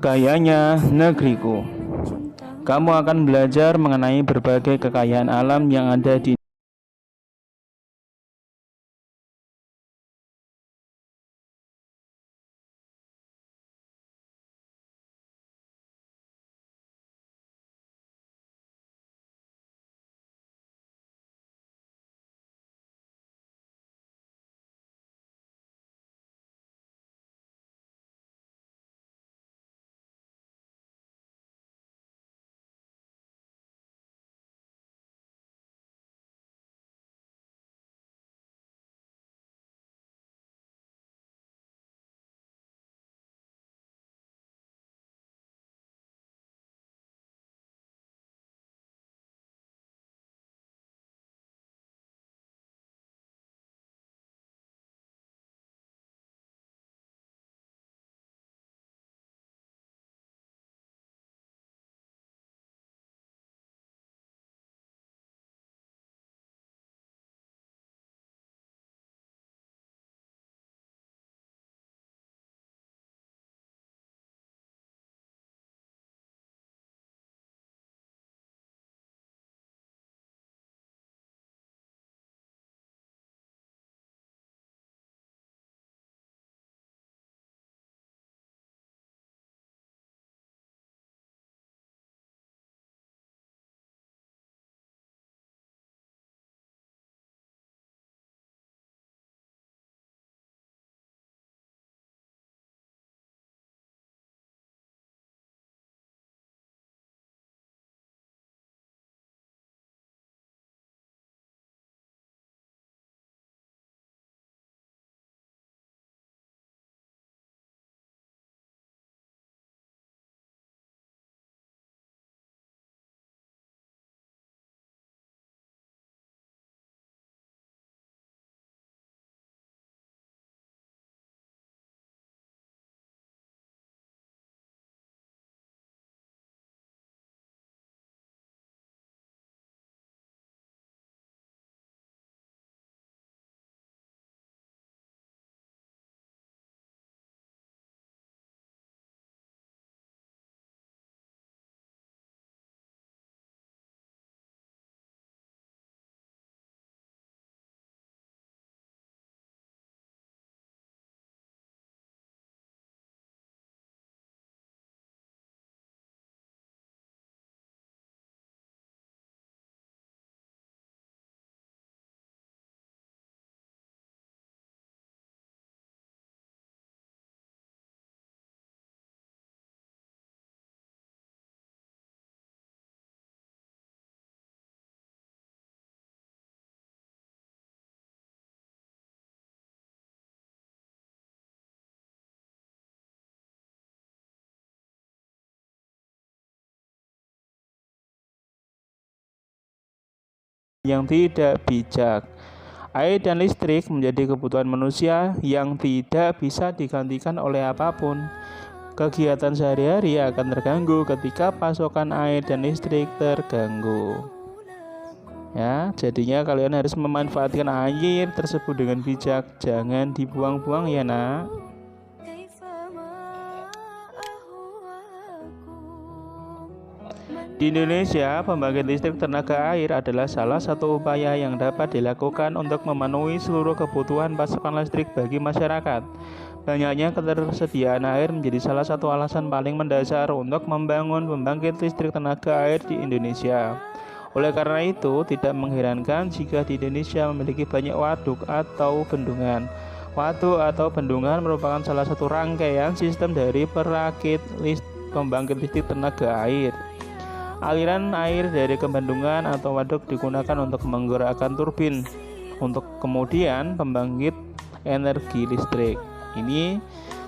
Kayanya negeriku. Kamu akan belajar mengenai berbagai kekayaan alam yang ada di yang tidak bijak. Air dan listrik menjadi kebutuhan manusia yang tidak bisa digantikan oleh apapun. Kegiatan sehari-hari akan terganggu ketika pasokan air dan listrik terganggu. Ya, jadinya kalian harus memanfaatkan air tersebut dengan bijak, jangan dibuang-buang ya, Nak. Di Indonesia, pembangkit listrik tenaga air adalah salah satu upaya yang dapat dilakukan untuk memenuhi seluruh kebutuhan pasokan listrik bagi masyarakat. Banyaknya ketersediaan air menjadi salah satu alasan paling mendasar untuk membangun pembangkit listrik tenaga air di Indonesia. Oleh karena itu, tidak mengherankan jika di Indonesia memiliki banyak waduk atau bendungan. Waduk atau bendungan merupakan salah satu rangkaian sistem dari perakit pembangkit listrik tenaga air. Aliran air dari bendungan atau waduk digunakan untuk menggerakkan turbin untuk kemudian pembangkit energi listrik. Ini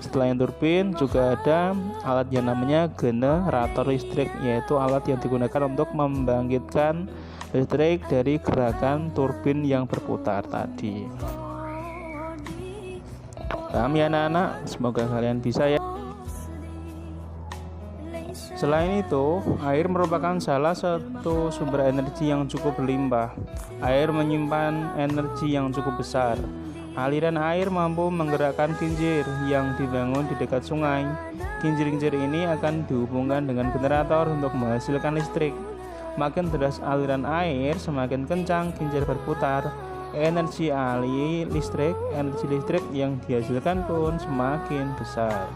setelah yang turbin juga ada alat yang namanya generator listrik, yaitu alat yang digunakan untuk membangkitkan listrik dari gerakan turbin yang berputar tadi. Paham ya anak-anak? Semoga kalian bisa ya. Selain itu, air merupakan salah satu sumber energi yang cukup berlimpah. Air menyimpan energi yang cukup besar. Aliran air mampu menggerakkan kincir yang dibangun di dekat sungai. Kincir-kincir ini akan dihubungkan dengan generator untuk menghasilkan listrik. Makin deras aliran air, semakin kencang kincir berputar. Energi listrik yang dihasilkan pun semakin besar.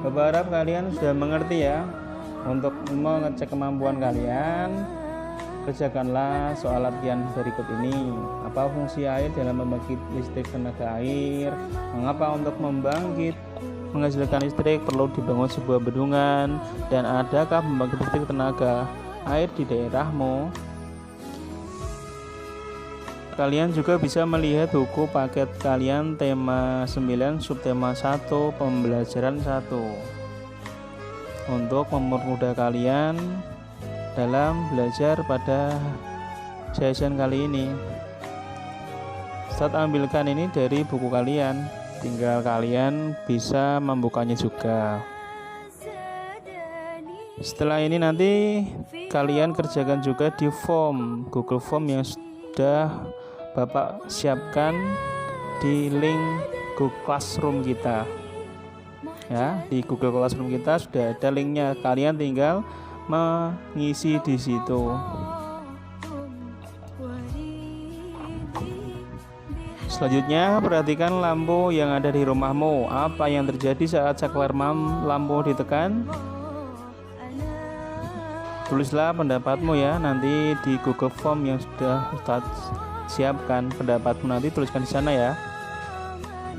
Bapak harap kalian sudah mengerti ya. Untuk mengecek kemampuan kalian, kerjakanlah soal latihan berikut ini. Apa fungsi air dalam membangkit listrik tenaga air? Mengapa untuk menghasilkan listrik perlu dibangun sebuah bendungan? Dan adakah pembangkit listrik tenaga air di daerahmu? Kalian juga bisa melihat buku paket kalian tema 9 subtema 1 pembelajaran 1 untuk mempermudah kalian dalam belajar pada session kali ini. Ustadz ambilkan ini dari buku kalian, tinggal kalian bisa membukanya juga. Setelah ini nanti kalian kerjakan juga di Google Form yang sudah Bapak siapkan di link Google Classroom kita. Ya, di Google Classroom kita sudah ada linknya, kalian tinggal mengisi di situ. Selanjutnya, perhatikan lampu yang ada di rumahmu. Apa yang terjadi saat saklar lampu ditekan? Tulislah pendapatmu ya, nanti di Google Form yang sudah Ustadz siapkan pendapatmu, nanti tuliskan di sana ya.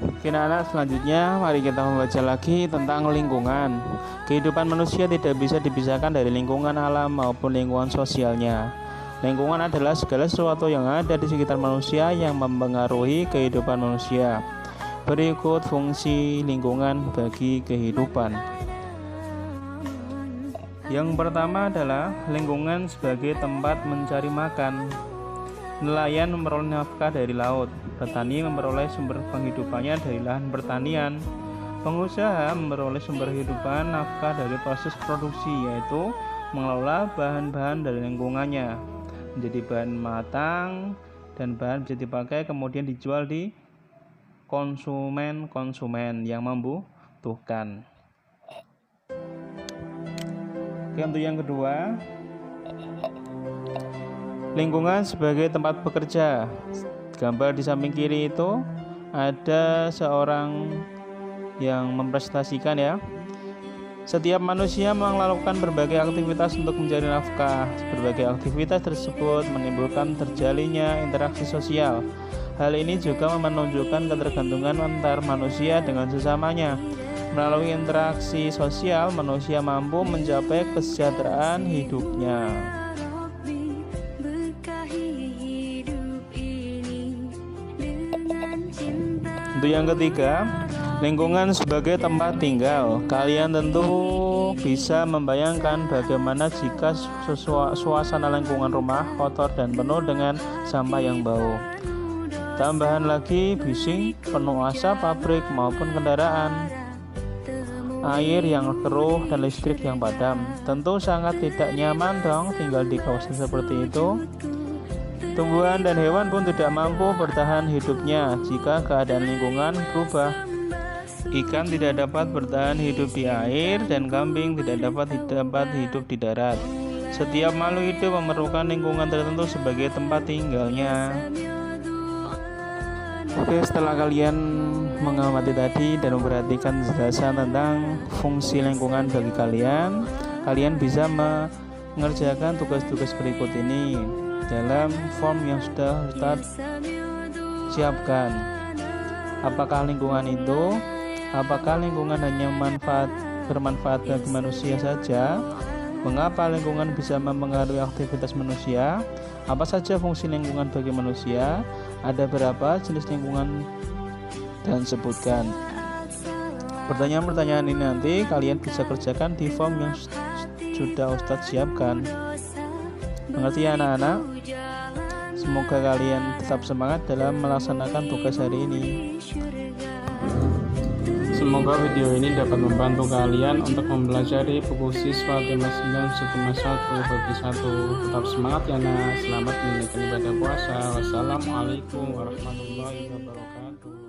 Oke anak, selanjutnya mari kita membaca lagi tentang lingkungan. Kehidupan manusia tidak bisa dipisahkan dari lingkungan alam maupun lingkungan sosialnya. Lingkungan adalah segala sesuatu yang ada di sekitar manusia yang mempengaruhi kehidupan manusia. Berikut fungsi lingkungan bagi kehidupan. Yang pertama adalah lingkungan sebagai tempat mencari makan. Nelayan memperoleh nafkah dari laut, petani memperoleh sumber penghidupannya dari lahan pertanian, pengusaha memperoleh sumber kehidupan nafkah dari proses produksi, yaitu mengelola bahan-bahan dari lingkungannya menjadi bahan matang dan bahan bisa dipakai kemudian dijual di konsumen yang membutuhkan. Oke, untuk yang kedua, lingkungan sebagai tempat bekerja. Gambar di samping kiri itu ada seorang yang mempresentasikan ya. Setiap manusia melakukan berbagai aktivitas untuk mencari nafkah. Berbagai aktivitas tersebut menimbulkan terjalinnya interaksi sosial. Hal ini juga menunjukkan ketergantungan antar manusia dengan sesamanya. Melalui interaksi sosial, manusia mampu mencapai kesejahteraan hidupnya. Untuk yang ketiga, lingkungan sebagai tempat tinggal. Kalian tentu bisa membayangkan bagaimana jika suasana lingkungan rumah kotor dan penuh dengan sampah yang bau. Tambahan lagi bising, penuh asap pabrik maupun kendaraan, air yang keruh dan listrik yang padam. Tentu sangat tidak nyaman dong tinggal di kawasan seperti itu. Tumbuhan dan hewan pun tidak mampu bertahan hidupnya jika keadaan lingkungan berubah. Ikan tidak dapat bertahan hidup di air dan kambing tidak dapat hidup di darat. Setiap makhluk hidup memerlukan lingkungan tertentu sebagai tempat tinggalnya. Oke, setelah kalian mengamati tadi dan memperhatikan penjelasan tentang fungsi lingkungan bagi kalian, kalian bisa mengerjakan tugas-tugas berikut ini dalam form yang sudah Ustadz siapkan. Apakah lingkungan itu? Apakah lingkungan hanya bermanfaat bagi manusia saja? Mengapa lingkungan bisa mempengaruhi aktivitas manusia? Apa saja fungsi lingkungan bagi manusia? Ada berapa jenis lingkungan? Dan sebutkan. Pertanyaan-pertanyaan ini nanti kalian bisa kerjakan di form yang sudah Ustadz siapkan. Mengerti ya anak-anak? Semoga kalian tetap semangat dalam melaksanakan tugas hari ini. Semoga video ini dapat membantu kalian untuk mempelajari buku siswa tema 9 1 bagi 1. Tetap semangat ya nak, selamat menunaikan ibadah puasa. Wassalamualaikum warahmatullahi wabarakatuh.